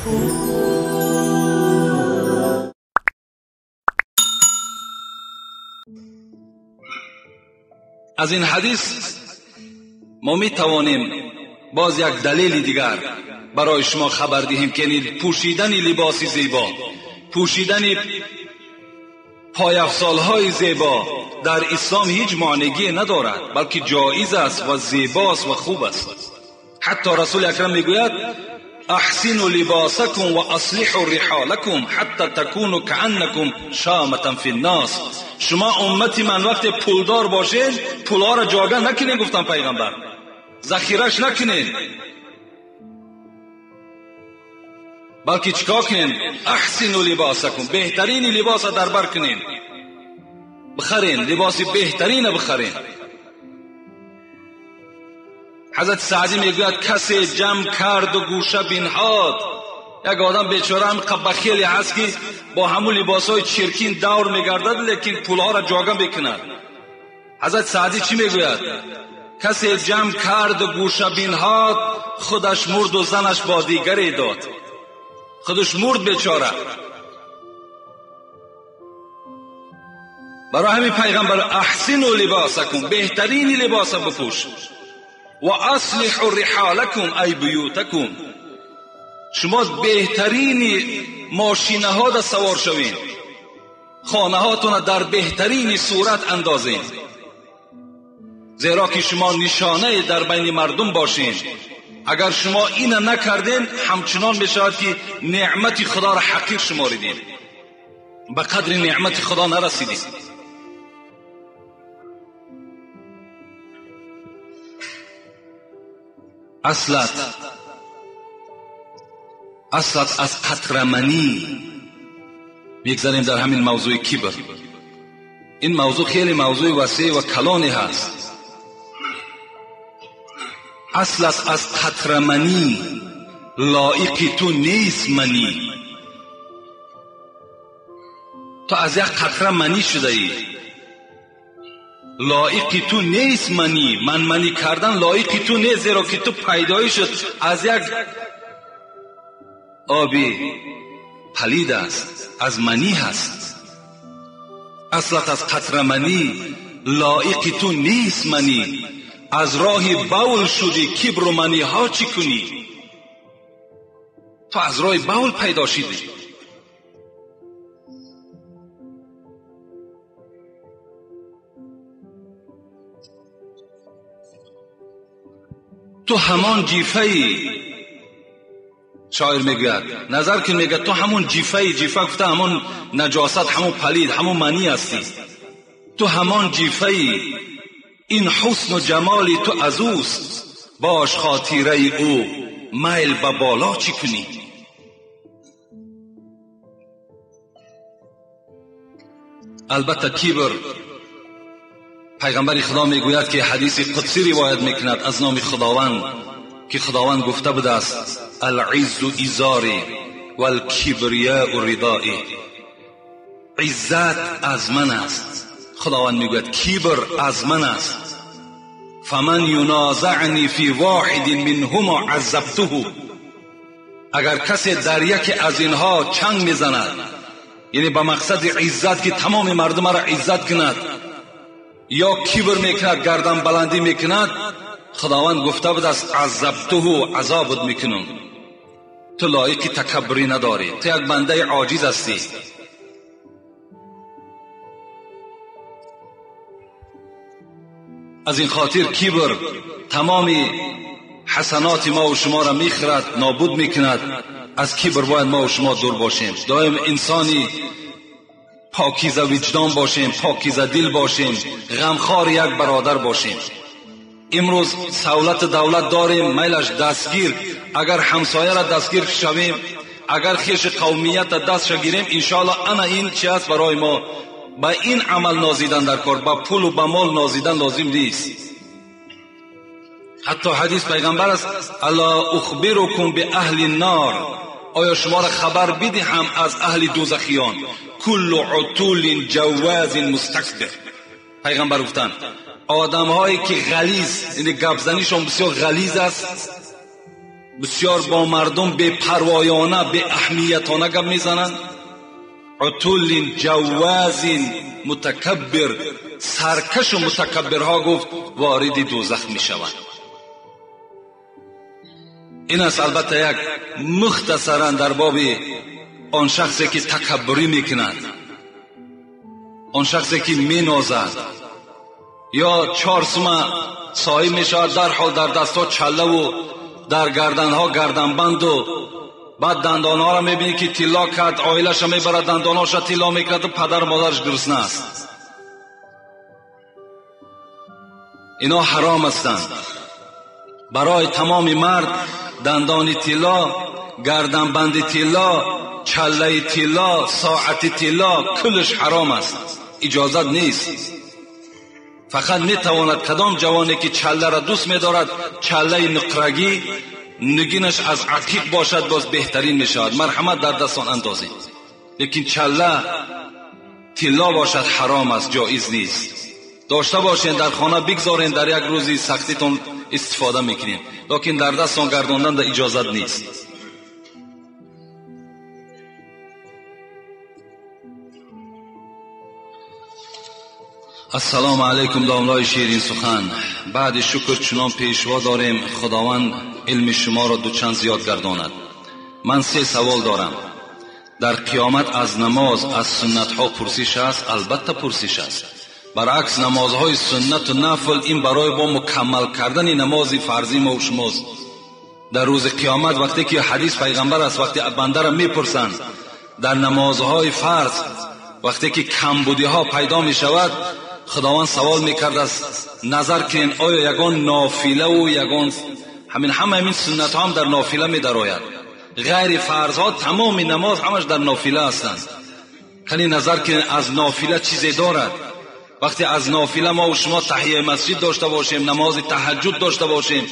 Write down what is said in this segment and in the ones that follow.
از این حدیث ما می توانیم باز یک دلیل دیگر برای شما خبر دهیم که پوشیدن لباس زیبا، پوشیدن پایافسالهای زیبا در اسلام هیچ مانعی ندارد، بلکه جایز است و زیباست و خوب است. حتی رسول اکرم میگوید احسنوا لباسکم و اصلحوا رحالکم حتی تکونوا کأنکم شامة فی الناس. شما امتی من وقت پولدار باشید پولها را جاگه نکنید، گفتم پیغمبر، ذخیرش نکنید، بلکه چیکار کنید؟ احسنوا لباسکم، بهترین لباس در بر کنید، بخرین لباس بهترین بخرین. حضرت سعدی میگوید کسی جمع کرد و گوشه بنهاد. یک آدم بیچاره هم بخیلی هست که با همون لباسهای چرکین دور میگردد لیکن پولها را جاگه میکند. حضرت سعدی چی میگوید؟ کسی جمع کرد و گوشه بنهاد، خودش مرد و زنش با دیگری داد. خودش مرد بیچاره. برای همین پیغمبر احسنوا لباسکم، بهترین لباس بپوش، و اصلحوا رحالکم ای بیوتکم، شما بهترین ماشینه ها را سوار شوین، خانه هاتون در بهترین صورت اندازین، زیرا که شما نشانه در بین مردم باشین. اگر شما این نکردین همچنان میشود که نعمت خدا را حقیر شماریدین، به قدر نعمت خدا نرسیدین. اصلت از قطرمنی میگذاریم در همین موضوع کبر. این موضوع خیلی موضوع وسیع و کلانی هست. اصلت از قطرمنی، لایق تو نیست منی. تو از یک قطره منی شده ای، لایق تو نیست منی. منی کردن لایق تو نیست، زیرا که تو پیدایش شد از یک آبی پلید است، از منی هست. اصلت از قطره منی، لایق تو نیست منی. از راه بول شدی، کبر و منی ها چی کنی؟ تو از راه بول پیدا شدی. تو همان جیفه‌ای، شاعر میگوید، نظر که میگه تو همون جیفه‌ای، جیفه گفته همون نجاست، همون پلید، همون منی هستی. تو همان جیفه‌ای، این حسن و جمالی تو از اوست، باش خاطره او میل به بالا چی کنی؟ البته کبر، پیغمبر خدا میگوید که حدیث قدسی روایت میکند از نام خداوند که خداوند گفته بوده است العز ازاری و الکبریاء ردایی. عزت از من است، خداوند میگوید کبر از من است. فمن ینازعنی فی واحد منهما عذبته، اگر کسی در یکی از اینها چنگ میزند، یعنی به مقصد عزت که تمام مردم را عزت کند، یا کبر میکند، گردن بلندی میکند، خداوند گفته بود است عذبته، عذابت میکنم. تو لایق تکبری نداری، تو یک بنده عاجز هستی. از این خاطر کبر تمام حسنات ما و شما را میخرد، نابود میکند. از کبر باید ما و شما دور باشیم. دائم انسانی پاکیزه وجدان باشیم، پاکیزه دل باشیم، غمخوار یک برادر باشیم. امروز سہولت دولت داریم، میلش دستگیر، اگر همسایه را دستگیر شویم، اگر خیش قومیت دست گیریم، انشاءالله انا این چی است برای ما؟ با این عمل نازیدن در کار، با پول و با مال نازیدن لازم نیست. حتی حدیث پیغمبر است الا اخبرکم باهل النار، آیا شما را خبر بدهم از اهل دوزخیان؟ کل عتول جواز مستكبر. پیغمبر گفتند آدم هایی که غلیظ، یعنی گپ زنیشون بسیار غلیظ است، بسیار با مردم بی پروایانه بی اهمیتانه گپ میزنند. عتول جواز متکبر، سرکش و متکبرها گفت وارد دوزخ میشوند. این است البته یک مختصرا در باب آن شخصی که تکبری میکند، آن شخصی که مینازد یا 4 سومه صاحب میشود، در حال در دستها چله و در گردنها گردنبند و بعد دندانها را میبینی که طلا کرد، عائلش میبرد دندانهاش را طلا میکرد و پدر مادرش گرسنه است. اینا حرام هستند. برای تمام مرد دندان طلا، گردنبند طلا، چله طلا، ساعت طلا کلش حرام است، اجازت نیست. فقط میتواند کدام جوانی که چله را دوست میدارد، چله نقرگی نگینش از عقیق باشد، باز بهترین میشود، مرحمت در دستان اندازید. لیکن چله طلا باشد حرام است، جایز نیست. داشته باشین در خانه بگذارین، در یک روزی سختیتون استفاده میکنین، لیکن در دستان گرداندن در اجازت نیست. السلام علیکم داملای شیرین سخن. بعد شکر چنان پیشوا داریم خداوند علم شما را دوچند زیاد گرداند. من 3 سوال دارم. در قیامت از نماز، از سنت ها پرسش است؟ البته پرسش است. برعکس نمازهای سنت و نفل این برای با مکمل کردن نماز فرضی ما و شماست. در روز قیامت وقتی که حدیث پیغمبر است، وقتی بنده را میپرسند در نمازهای فرض وقتی که کمبودی ها پیدا می شود، خداوند سوال میکرد است نظر کنین آیا یگان نافله و یگان همین سنت ها هم در نافله می درآید، غیر فرض ها تمام نماز همش در نافله هستند. کنی نظر کنین از نافله چیزی دارد. وقتی از نافله ما و شما تحیه مسجد داشته باشیم، نماز تهجد داشته باشیم،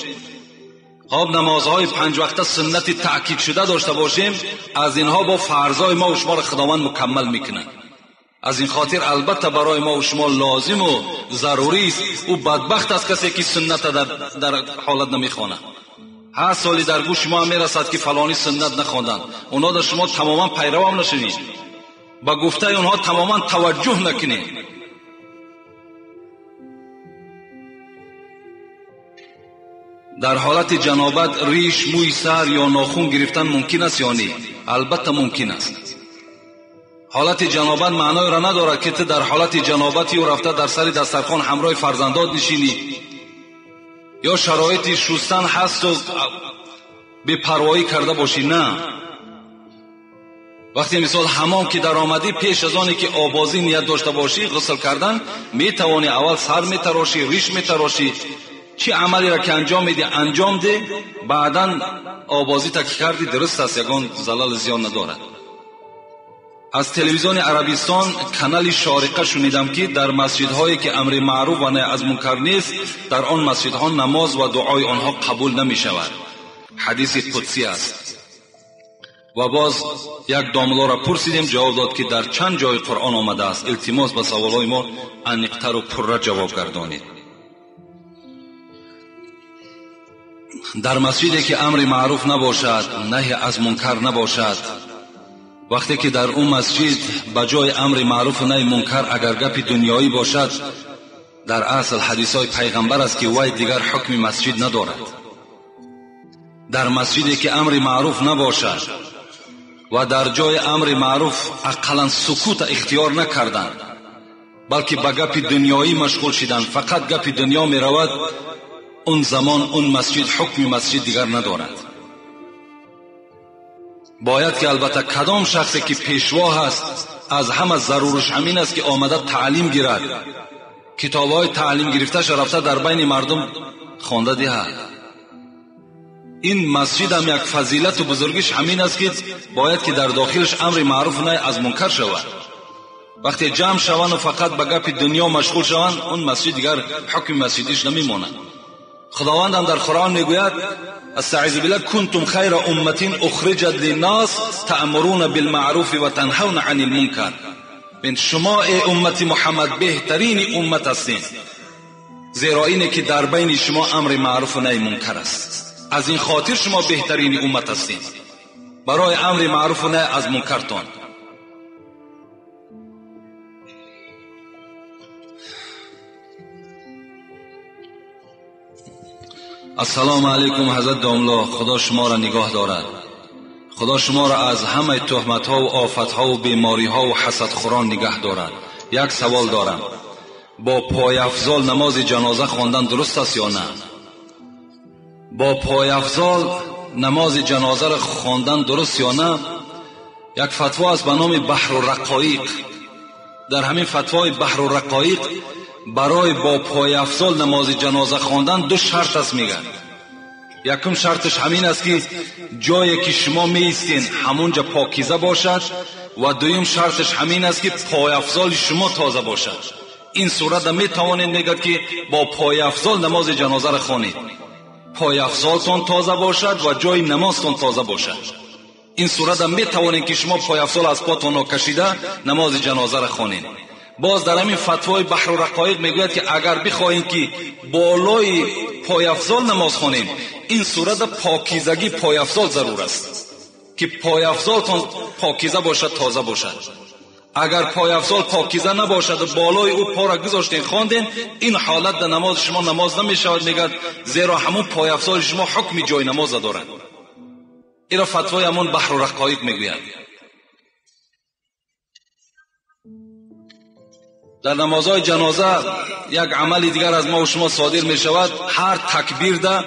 نمازهای 5 وقته سنت تأکید شده داشته باشیم، از اینها با فرضای ما و شما را خداوند مکمل میکنه. از این خاطر البته برای ما و شما لازم و ضروری است. او بدبخت است کسی که سنت در حالت نمیخوانه. 8 سالی در گوش ما میرسد که فلانی سنت نخواندند، اونا در شما تماما پیرو هم نشوید، با گفته اونها تماما توجه نکنید. در حالت جنابت ریش، موی سر یا ناخن گرفتن ممکن است یا نه؟ البته ممکن است. حالت جنابت معنای را ندارد که تو در حالت جنابتی و رفته در سر دسترخوان همراه فرزندات نشینی یا شرایط شستن هست و بی پروایی کرده باشی. نه، وقتی مثال حمام که در آمدی، پیش از آنی که آبازی نیت داشته باشی غسل کردن، می توانی اول سر می تراشی، ریش می تراشی، چی عملی را که انجام میدی انجام ده، بعدا آبازی تا که کردی درست است، یگان زلال زیان ندارد. از تلویزیون عربستان کانال شارقه شنیدم که در مسجدهایی که امر معروف و نهی از منکر نیست، در آن مسجدها نماز و دعای آنها قبول نمی شود. حدیث قدسی است. و باز یک داملا را پرسیدیم، جواب داد که در چند جای قرآن آمده است. التماس به سوالای ما انیقتر و پرره جواب گردانید. در مسجدی که امر معروف نباشد، نهی از منکر نباشد، وقتی که در اون مسجد بجای امر معروف و نهی منکر اگر گپ دنیایی باشد، در اصل حدیثای پیغمبر است که وای دیگر حکم مسجد ندارد. در مسجدی که امر معروف نباشد و در جای امر معروف اقلا سکوت اختیار نکردند، بلکه به گپ دنیایی مشغول شدند، فقط گپ دنیا می رود، اون زمان اون مسجد حکم مسجد دیگر ندارد. باید که البته کدام شخصی که پیشوا هست، از همه ضرورش همین است که آمده تعلیم گیرد، کتاب‌های تعلیم گرفته رفته در بین مردم خوانده دهد. این مسجد هم یک فضیلت و بزرگیش همین است که باید که در داخلش امر معروف و نهی از منکر شود. وقتی جمع شوند و فقط به گپ دنیا مشغول شوند، اون مسجد دیگر حکم مسجدیش نمیماند. خداوند هم در قرآن میگوید استعیذ بالله کنتم خیر امة اخرجت للناس تأمرون بالمعروف و تنهون عن المنکر. بین شما ای امت محمد بهترین امت هستین، زیرا اینه که در بین شما امر معروف و نهی منکر است. از این خاطر شما بهترین امت هستید. برای امر معروف و نهی از منکرتان. السلام علیکم حضرت داملا، خدا شما را نگاه دارد. خدا شما را از همه تهمت ها و آفت ها و بیماری ها و حسد خوران نگه دارد. یک سوال دارم، با پای افضال نماز جنازه خواندن درست است یا نه؟ با پای افضال نماز جنازه را خواندن درست یا نه؟ یک فتوا است به نام بحر الرقایق. در همین فتوای بحر الرقایق برای با پای افضال نماز جنازه خواندن 2 شرط است میگن. یکم شرطش همین است که جایی که شما میایستین همونجا پاکیزه باشد و دویم شرطش همین است که پای افضال شما تازه باشد. این صورت میتوانید نگید که با پای افضال نماز جنازه را خوانید. پای افضالتان تازه باشد و جای نمازتان تازه باشد. این صورت میتوانید که شما پای افضال از پاتون کشیده نماز جنازه را خوانید. باز در همین فتوای بحر الرقایق میگوید که اگر بخواهید که بالای پای افضال نماز خوانید، این صورت پاکیزگی پای افضال ضرور است که پای افضالتان پاکیزه باشد، تازه باشد. اگر پای افضال پاکیزه نباشد و بالای او پا را گذاشتین خواندین، این حالت در نماز شما نماز نمیشود میگد، زیرا همون پای افضال شما حکم جای نماز دارد. این را فتوای همون بحر الرقایق میگوید. در نمازهای جنازه یک عمل دیگر از ما و شما صادر می شود. هر تکبیر ده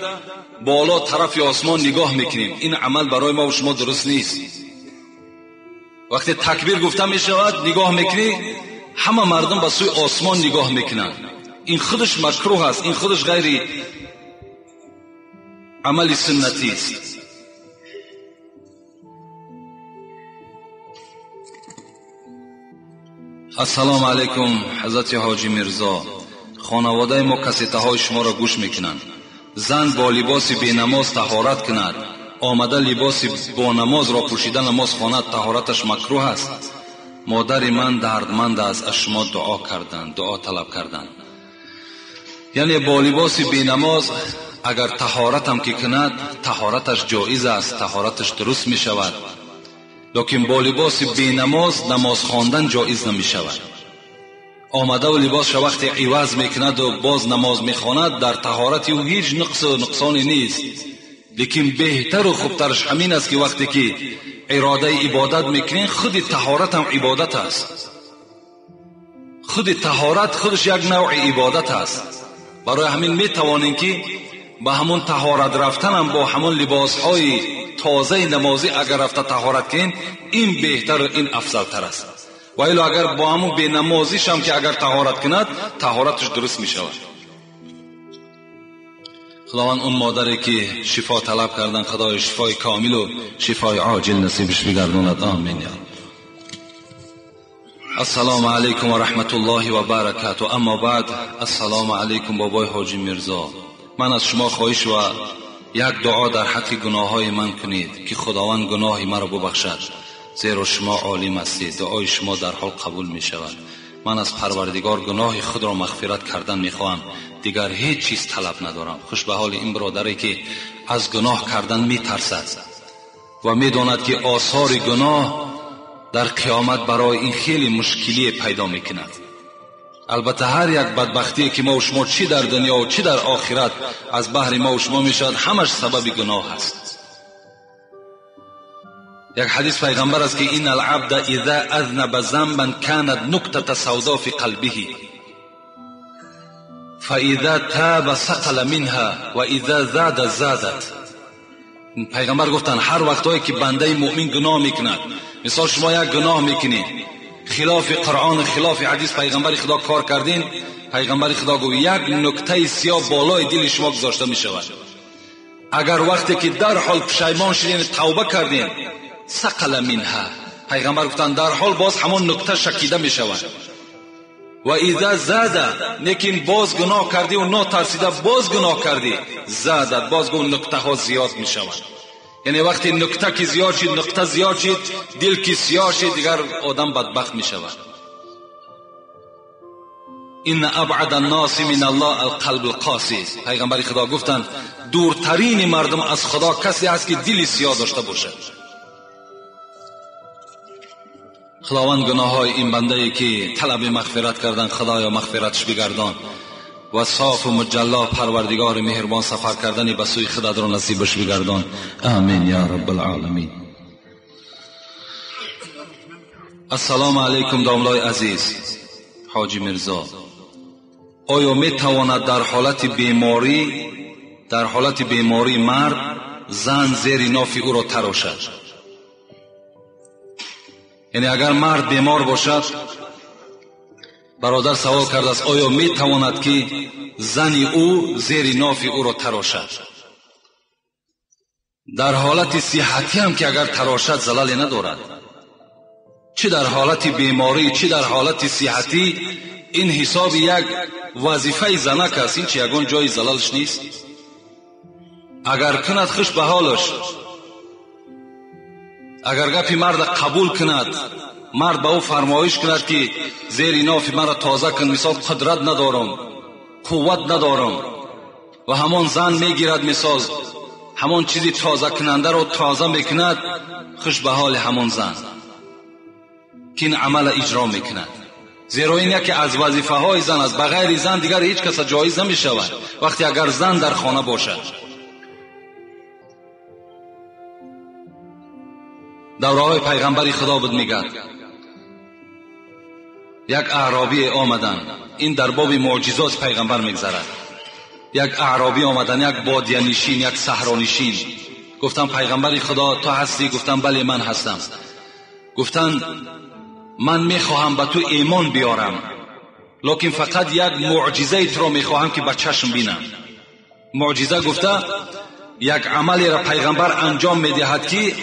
بالا طرف آسمان نگاه میکنیم. این عمل برای ما و شما درست نیست. وقتی تکبیر گفته می شود نگاه میکنی، همه مردم به سوی آسمان نگاه میکنند. این خودش مکروه است. این خودش غیر عمل سنتی است. السلام علیکم حضرت حاجی میرزا، خانواده ما کسیته های شما را گوش میکنند. زن با لباس بی نماز طهارت کند، آمده لباس با نماز را پوشیده نماز خواند، طهارتش مکروه است. مادر من دردمند است، از شما دعا طلب کردند. یعنی با لباس بی نماز اگر طهارت هم که کند، طهارتش جایز است، طهارتش درست می شود. لیکن با لباس بی نماز نماز خواندن جایز نمی شود. آمده و لباس وقتی عوض میکند و باز نماز میخواند، در طهارت او هیچ نقص و نقصانی نیست. لیکن بهتر و خوبترش همین است که وقتی که اراده عبادت میکنین، خود طهارت هم عبادت است. خود طهارت خودش یک نوع عبادت است. برای همین میتوانین که با همون طهارت رفتن هم با همون لباس های تازه نمازی اگر رفته طهارت کنین، این بهتر و این افضل تر است. و الا اگر با همون بی نمازیش هم که اگر طهارت کند، طهارتش درست می شود. خداوند اون مادری که شفا طلب کردن، خدای شفای کامل و شفای عاجل نصیبش بگرداند. آمین یا رب. السلام علیکم و رحمت الله و برکاته. اما بعد، السلام علیکم بابای حاجی میرزا، من از شما خواهش و یک دعا در حق گناه های من کنید که خداوند گناه مرا ببخشد، زیرا شما عالم هستید. دعای شما در حال قبول می شود. من از پروردگار گناه خود را مغفرت کردن می خواهم، دیگر هیچ چیز طلب ندارم. خوش به حال این برادری که از گناه کردن می ترسد و می داند که آثار گناه در قیامت برای این خیلی مشکلی پیدا می کند. البته هر یک بدبختی که ما و شما چی در دنیا و چی در آخرت از بحر ما و شما می شود، همش سبب گناه است. یک حدیث پیغمبر است که این العبد اذا اذنب ذنبا كانت نقطة سوداء في قلبه فاذا تاب سقل منها واذا زاد زادت. پیغمبر گفتن هر وقتایی که بنده مؤمن گناه میکند، مثال شما یک گناه میکنید خلاف قرآن، خلاف حدیث پیغمبر خدا کار کردین، پیغمبر خدا گوید یک نکته سیاه بالای دل شما گذاشته میشود. اگر وقتی که در حال پشیمان شدین توبه کردین، سقل منها، پیغمبر گفتن در حال باز همون نکته شکیده می شود. و اذا زاده، لیکن باز گناه کردی و ناترسیده باز گناه کردی، زادت، باز اون نکته ها زیاد می شود. یعنی وقتی نکته که زیاد شد، نکته زیاد شد، دل که سیاه شد، دیگر آدم بدبخت می شود. این ابعد الناس من الله القلب القاسی. پیغمبر خدا گفتند دورترین مردم از خدا کسی است که دل سیاه داشته باشد. خداوند گناههای این بنده که طلب مغفرت کردن خدایا مغفرتش بگردان و صاف و مجلا پروردگار مهربان سفر کردن به سوی خودت را نصیبش بگردان. آمین یا رب العالمین. السلام علیکم داملای عزیز. حاجی مرزا، آیا می تواند در حالت بیماری مرد زن زیر ناف او را تراشد؟ یعنی اگر مرد بیمار باشد، برادر سوال کرده است آیا می تواند که زن او زیر ناف او را تراشد؟ در حالت صحتی هم که اگر تراشد زلالی ندارد، چه در حالت بیماری چه در حالت صحتی، این حساب یک وظیفه زنک است، این چه یگان جای زلالش نیست. اگر کند خوش به حالش، اگر گپی مرد قبول کند، مرد به او فرمایش کند که زیر ناف مرا تازه کن، مثال قدرت ندارم قوت ندارم، و همان زن میگیرد مثال همان چیزی تازه کننده رو تازه میکند، خوش به حال همان زن که این عمل اجرا میکند. زیرا این یکی از وظیفه های زن است. بغیر زن دیگر هیچ کس جایز نمی شود وقتی اگر زن در خانه باشد. دوره های پیغمبر خدا بود میگد یک اعرابی آمدن، این در باب معجزات پیغمبر میگذرد. یک اعرابی آمدن، یک بادیه نشین، یک صحرا نشین. گفتم پیغمبر خدا تو هستی؟ گفتم بله من هستم. گفتند من میخواهم به تو ایمان بیارم، لکن فقط یک معجزه تو را میخواهم که به چشم بینم. معجزه گفته یک عملی را پیغمبر انجام میدهد که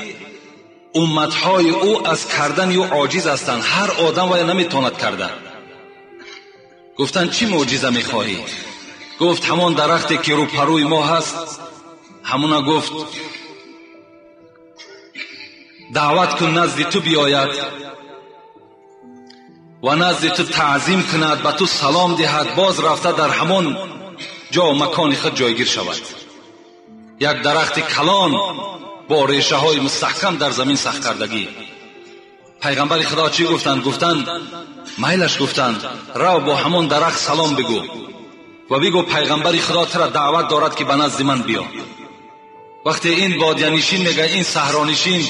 امتهای او از کردن او عاجز هستند، هر آدم وای نمیتواند کردن. گفتن چی معجزه میخواهی؟ گفت همان درختی که رو پروی ما هست همونا گفت دعوت کن نزد تو بیاید و نزد تو تعظیم کند، به تو سلام دهد، باز رفته در همان جا و مکان خود جایگیر شود. یک درخت کلان با ریشه های مستحکم در زمین سخت کردگی. پیغمبر خدا چی گفتند؟ گفتند میلش گفتند رو با همان درخت سلام بگو و بگو پیغمبر خدا ترا دعوت دارد که به نزد من بیا. وقتی این بادیه نشین میگه این صحرا نشین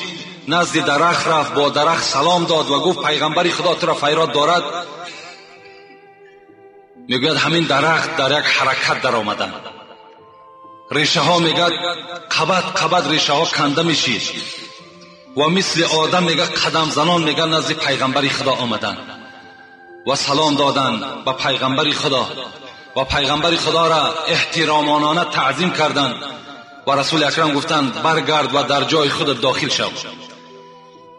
نزد درخت رفت، با درخت سلام داد و گفت پیغمبر خدا ترا خیرات دارد، میگوید همین درخت در یک حرکت در آمدن. ریشه ها میگه قبد ریشه ها کنده میشید و مثل آدم میگه قدم زنان میگه نزد پیغمبر خدا آمدن و سلام دادن به پیغمبر خدا و پیغمبر خدا را احترامانه تعظیم کردند و رسول اکرم گفتند برگرد و در جای خود داخل شو.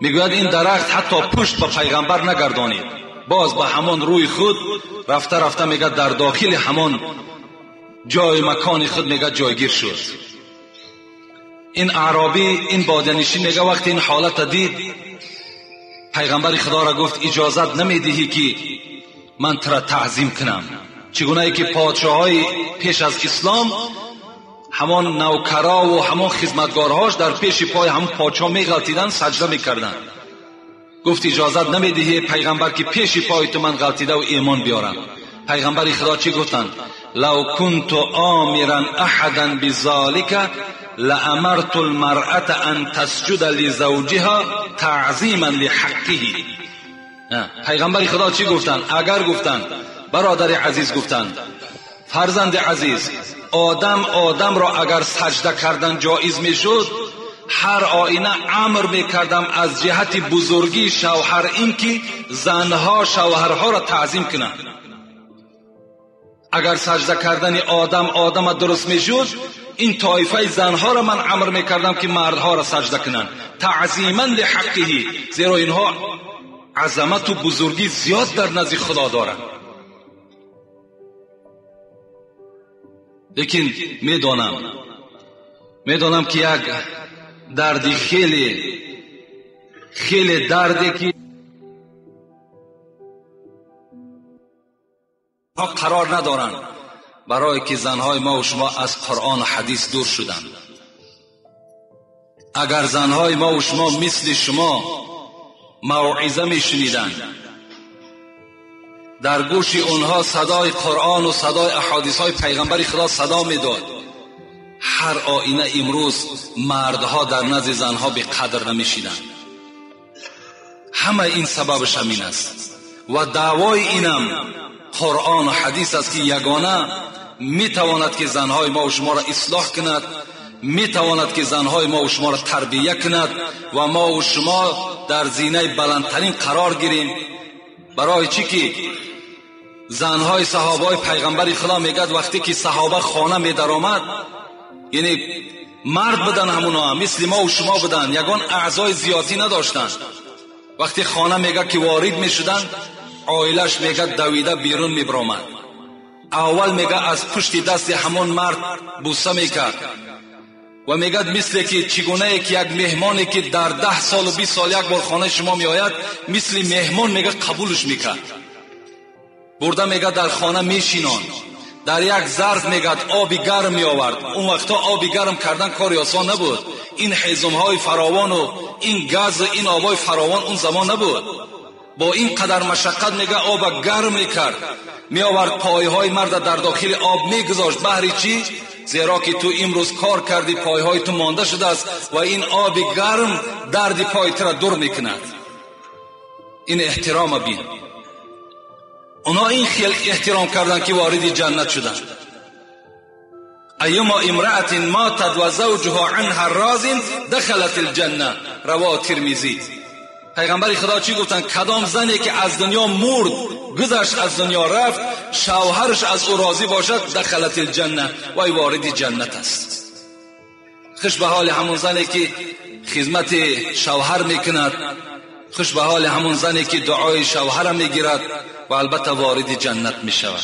میگوید این درخت حتی پشت به پیغمبر نگردانید، باز به همان روی خود رفته میگه در داخل همان جای مکان خود میگه جایگیر شد. این اعرابی این بادیه نشین میگه وقتی این حالت دید پیغمبر خدا را گفت اجازت نمیدهی که من ترا تعظیم کنم؟ چگونه ای که پادشاهای پیش از اسلام همان نوکرا و همان خدمتگارهاش در پیش پای همون پادشاه میغلطیدن، سجده میکردن. گفت اجازت نمیدهی پیغمبر که پیش پای تو من غلطیده و ایمان بیارم. پیغمبر خدا چی گفتند؟ لو كنت آمرا احدا بذلك لامرت المرأة ان تسجد لزوجها تعظیما لحقه. پیغمبر خدا چی گفتند؟ اگر گفتند برادر عزیز، گفتند فرزند عزیز، آدم را اگر سجده کردن جایز میشد، هر آینه امر میکردم از جهت بزرگی شوهر این که زنها شوهرها را تعظیم کنند. اگر سجده کردن آدم درست میشد، این طایفه زنها را من امر میکردم که مردها را سجده کنند تعظیما لحقه، زیرا اینها عظمت و بزرگی زیاد در نزد خدا دارند. لیکن میدانم که یک دردی خیلی دردی که قرار ندارند، برای که زنهای ما و شما از قرآن و حدیث دور شدند. اگر زنهای ما و شما مثل شما موعظه میشنیدند، در گوش اونها صدای قرآن و صدای احادیث های پیغمبر خدا صدا میداد، هر آینه امروز مردها در نزد زنها به قدر نمیشیدند. همه این سببش همین است و دعوای اینم قرآن و حدیث است که یگانه میتواند که زنهای ما و شما را اصلاح کند، میتواند که زنهای ما و شما را تربیه کند و ما و شما در زینه بلندترین قرار گیریم. برای چی که زنهای صحابه پیغمبر خدا میگد وقتی که صحابه خانه میدر آمد، یعنی مرد بدن، همونا مثل ما و شما بدن، یگان اعضای زیادی نداشتن. وقتی خانه میگه که وارد میشدن، عائلش میگه دویده بیرون میبرامد. اول میگه از پشت دست همون مرد بوسه میکرد و میگه مثل که چگونه که یک مهمانی که در 10 سال و 20 سال یک بار خانه شما میآید، مثل مهمان میگه قبولش میکرد. برده میگه در خانه میشینان، در یک ظرف میگه آبی گرم میآورد. اون وقتا آبی گرم کردن کاری آسان نبود. این هیزم‌های فراوان و این گاز و این آبای فراوان اون زمان نبود. با این قدر مشقت میگه آب گرم میکرد، میآورد پایهای مرد در داخل آب میگذاشت. بهر چی؟ زیرا که تو امروز کار کردی، پایهای تو مانده شده است و این آب گرم درد پای را دور میکند. این احترام بین. اونا این خیلی احترام کردن که وارد جنت شدن. ایما امرأة ماتت و زوجها عنها راض دخلت الجنه، رواه ترمذی. پیغمبر خدا چی گفتن؟ کدام زنی که از دنیا مرد، گذشت از دنیا رفت، شوهرش از او راضی باشد، دخلت الجنه، وای وارد جنت است. خوش به حال همون زنی که خدمت شوهر میکند، خوش به حال همون زنی که دعای شوهر میگیرد و البته وارد جنت میشود.